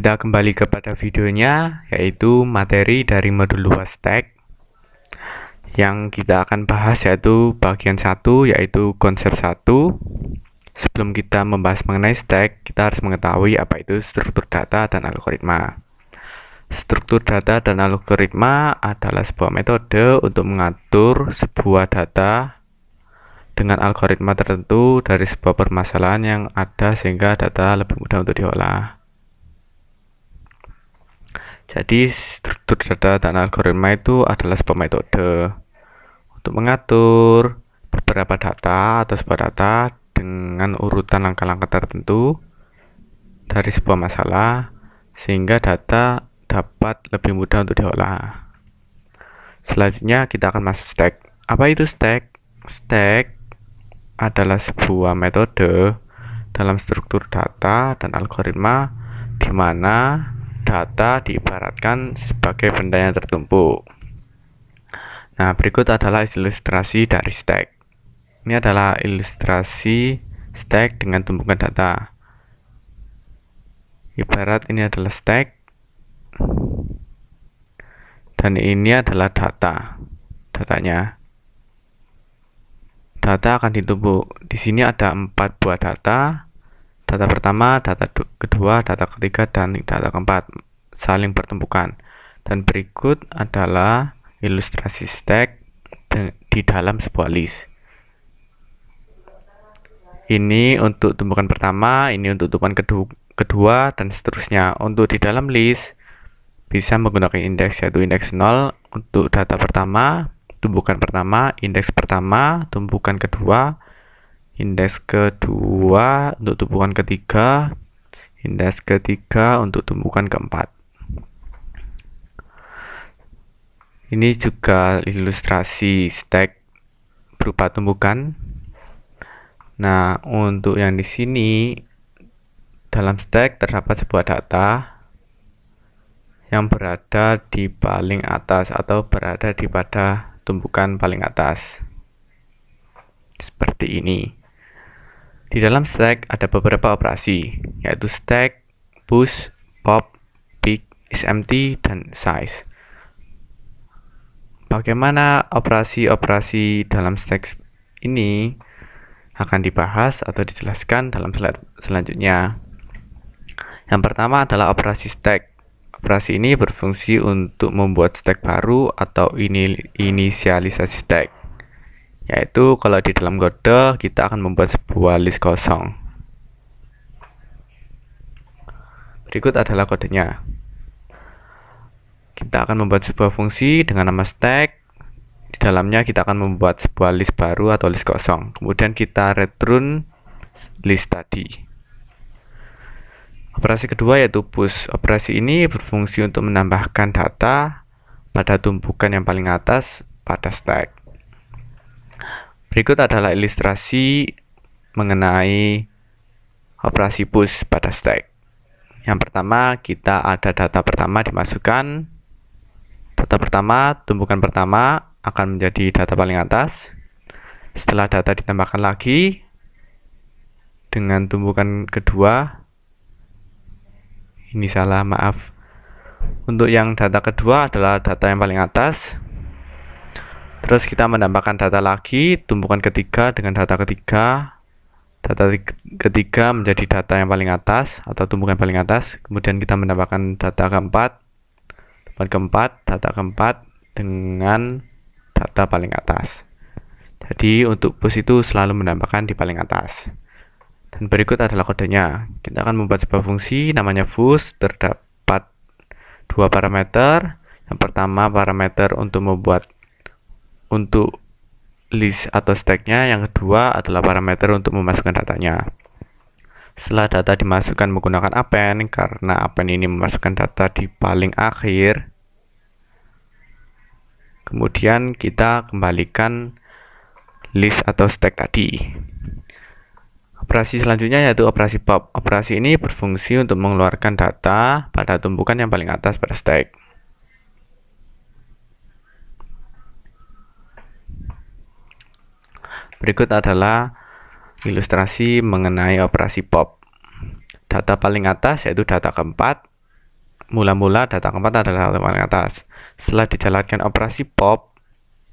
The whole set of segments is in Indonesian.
Kita kembali kepada videonya, yaitu materi dari modul luas stack. Yang kita akan bahas yaitu bagian 1, yaitu konsep 1. Sebelum kita membahas mengenai stack, kita harus mengetahui apa itu struktur data dan algoritma. Struktur data dan algoritma adalah sebuah metode untuk mengatur sebuah data dengan algoritma tertentu dari sebuah permasalahan yang ada sehingga data lebih mudah untuk diolah. Jadi struktur data dan algoritma itu adalah sebuah metode untuk mengatur beberapa data atau sebuah data dengan urutan langkah-langkah tertentu dari sebuah masalah sehingga data dapat lebih mudah untuk diolah. Selanjutnya kita akan masuk stack. Apa itu stack? Stack adalah sebuah metode dalam struktur data dan algoritma di mana data diibaratkan sebagai benda yang tertumpuk. Nah, berikut adalah ilustrasi dari stack. Ini adalah ilustrasi stack dengan tumpukan data. Ibarat ini adalah stack dan ini adalah datanya. Data akan ditumpuk. Di sini ada 4 buah data. Data pertama, data kedua, data ketiga, dan data keempat saling bertumpukan. Dan berikut adalah ilustrasi stack di dalam sebuah list. Ini untuk tumpukan pertama, ini untuk tumpukan kedua, dan seterusnya. Untuk di dalam list bisa menggunakan indeks, yaitu indeks 0 untuk data pertama, tumpukan pertama, indeks pertama, tumpukan kedua, indeks kedua untuk tumpukan ketiga, indeks ketiga untuk tumpukan keempat. Ini juga ilustrasi stack berupa tumpukan. Nah, untuk yang di sini dalam stack terdapat sebuah data yang berada di paling atas atau berada di pada tumpukan paling atas. Seperti ini. Di dalam stack ada beberapa operasi, yaitu stack, push, pop, pick, isempty, dan size. Bagaimana operasi-operasi dalam stack ini akan dibahas atau dijelaskan dalam slide selanjutnya. Yang pertama adalah operasi stack. Operasi ini berfungsi untuk membuat stack baru atau inisialisasi stack. Yaitu kalau di dalam kode kita akan membuat sebuah list kosong. Berikut adalah kodenya. Kita akan membuat sebuah fungsi dengan nama stack. Di dalamnya kita akan membuat sebuah list baru atau list kosong. Kemudian kita return list tadi. Operasi kedua yaitu push. Operasi ini berfungsi untuk menambahkan data pada tumpukan yang paling atas pada stack. Berikut adalah ilustrasi mengenai operasi push pada stack. Yang pertama, kita ada data pertama dimasukkan. Data pertama, tumpukan pertama akan menjadi data paling atas. Setelah data ditambahkan lagi dengan tumpukan kedua, ini salah, maaf. Untuk yang data kedua adalah data yang paling atas. Terus kita menambahkan data lagi, tumpukan ketiga dengan data ketiga. Data ketiga menjadi data yang paling atas atau tumpukan paling atas. Kemudian kita menambahkan data keempat, data keempat dengan data paling atas. Jadi untuk push itu selalu menambahkan di paling atas. Dan berikut adalah kodenya. Kita akan membuat sebuah fungsi namanya push. Terdapat dua parameter. Yang pertama parameter untuk list atau stacknya. Yang kedua adalah parameter untuk memasukkan datanya. Setelah data dimasukkan menggunakan append, karena append ini memasukkan data di paling akhir, kemudian kita kembalikan list atau stack tadi. Operasi selanjutnya yaitu operasi pop. Operasi ini berfungsi untuk mengeluarkan data pada tumpukan yang paling atas pada stack. Berikut adalah ilustrasi mengenai operasi pop. Data paling atas yaitu data keempat mula-mula data keempat adalah data paling atas. Setelah dijalankan operasi pop,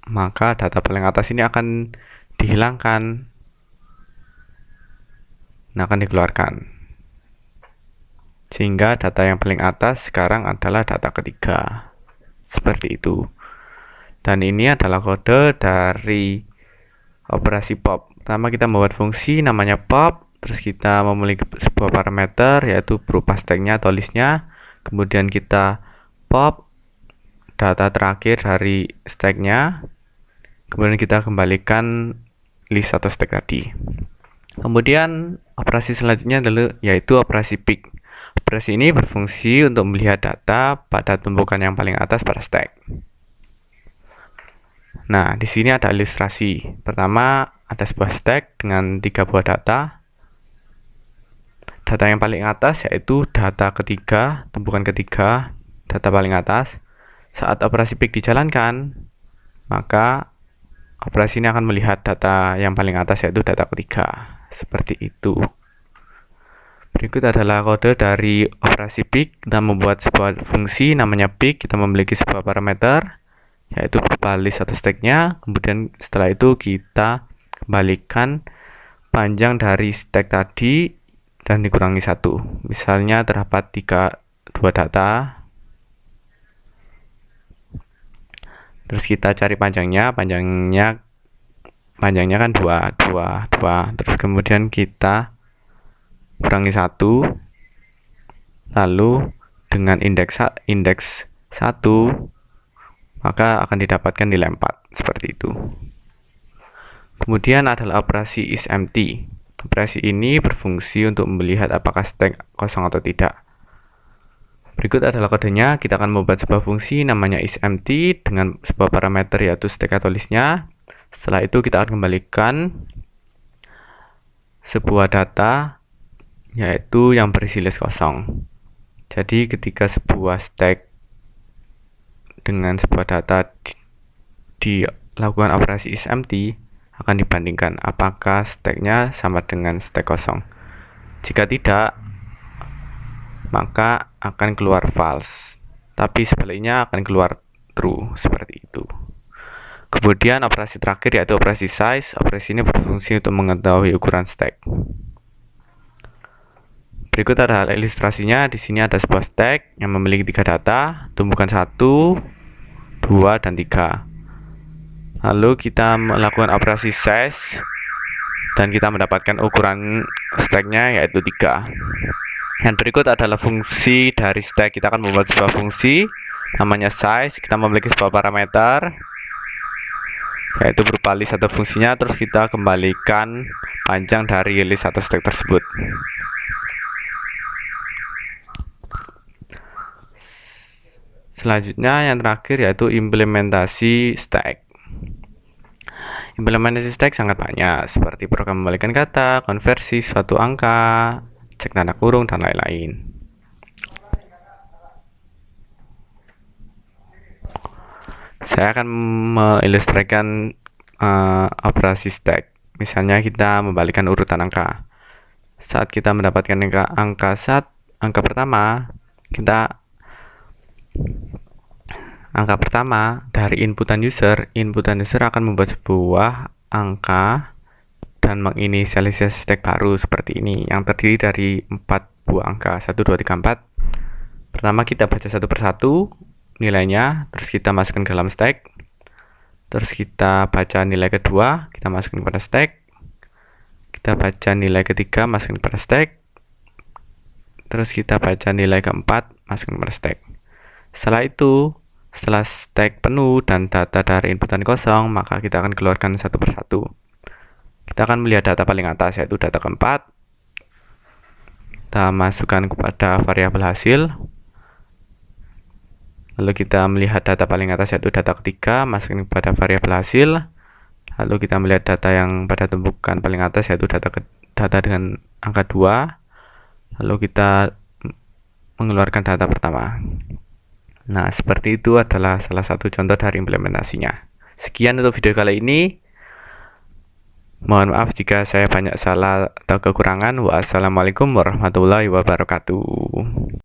maka data paling atas ini akan dihilangkan. Nah, akan dikeluarkan. Sehingga data yang paling atas sekarang adalah data ketiga. Seperti itu. Dan ini adalah kode dari operasi pop. Pertama kita membuat fungsi namanya pop. Terus kita memiliki sebuah parameter yaitu berupa stacknya atau listnya. Kemudian kita pop data terakhir dari stacknya. Kemudian kita kembalikan list atau stack tadi. Kemudian operasi selanjutnya adalah yaitu operasi pick. Operasi ini berfungsi untuk melihat data pada tumpukan yang paling atas pada stack. Nah, di sini ada ilustrasi. Pertama, ada sebuah stack dengan 3 buah data. Data yang paling atas yaitu data ketiga, tumpukan ketiga, data paling atas. Saat operasi pick dijalankan, maka operasi ini akan melihat data yang paling atas yaitu data ketiga. Seperti itu. Berikut adalah kode dari operasi pick. Kita membuat sebuah fungsi namanya pick. Kita memiliki sebuah parameter yaitu berupa list atau stacknya. Kemudian setelah itu kita kembalikan panjang dari stack tadi dan dikurangi 1. Misalnya terdapat 2 data. Terus kita cari panjangnya kan 2. Terus kemudian kita kurangi 1. Lalu dengan indeks 1 maka akan didapatkan nilai 4 seperti itu. Kemudian adalah operasi isEmpty. Operasi ini berfungsi untuk melihat apakah stack kosong atau tidak. Berikut adalah kodenya. Kita akan membuat sebuah fungsi namanya isEmpty dengan sebuah parameter yaitu stack atau listnya. Setelah itu kita akan kembalikan sebuah data yaitu yang berisi list kosong. Jadi ketika sebuah stack dengan sebuah data dilakukan operasi isEmpty, akan dibandingkan apakah stacknya sama dengan stack kosong. Jika tidak, maka akan keluar false, tapi sebaliknya akan keluar true, seperti itu. Kemudian operasi terakhir yaitu operasi size. Operasi ini berfungsi untuk mengetahui ukuran stack. Berikut adalah ilustrasinya. Di sini ada sebuah stack yang memiliki 3 data, tumpukan 1, 2, dan 3. Lalu kita melakukan operasi size dan kita mendapatkan ukuran stacknya yaitu 3. Dan berikut adalah fungsi dari stack. Kita akan membuat sebuah fungsi namanya size. Kita memiliki sebuah parameter yaitu berupa list atau fungsinya. Terus kita kembalikan panjang dari list atau stack tersebut. Selanjutnya yang terakhir yaitu implementasi stack. Implementasi stack sangat banyak, seperti program membalikan kata, konversi suatu angka, cek tanda kurung, dan lain-lain. Saya akan mengilustrasikan operasi stack. Misalnya kita membalikkan urutan angka. Saat kita mendapatkan angka pertama dari inputan user akan membuat sebuah angka dan menginisialisasi stack baru seperti ini yang terdiri dari 4 buah angka 1, 2, 3, 4. Pertama kita baca satu persatu nilainya, terus kita masukkan ke dalam stack. Terus kita baca nilai kedua, kita masukkan pada stack. Kita baca nilai ketiga, masukkan pada stack. Terus kita baca nilai keempat, masukkan pada stack. Setelah stack penuh dan data dari inputan kosong, maka kita akan keluarkan satu persatu. Kita akan melihat data paling atas yaitu data keempat. Kita masukkan kepada variabel hasil. Lalu kita melihat data paling atas yaitu data ketiga, masukkan kepada variabel hasil. Lalu kita melihat data yang pada tumpukan paling atas yaitu data dengan angka 2. Lalu kita mengeluarkan data pertama. Nah, seperti itu adalah salah satu contoh dari implementasinya. Sekian untuk video kali ini. Mohon maaf jika saya banyak salah atau kekurangan. Wassalamualaikum warahmatullahi wabarakatuh.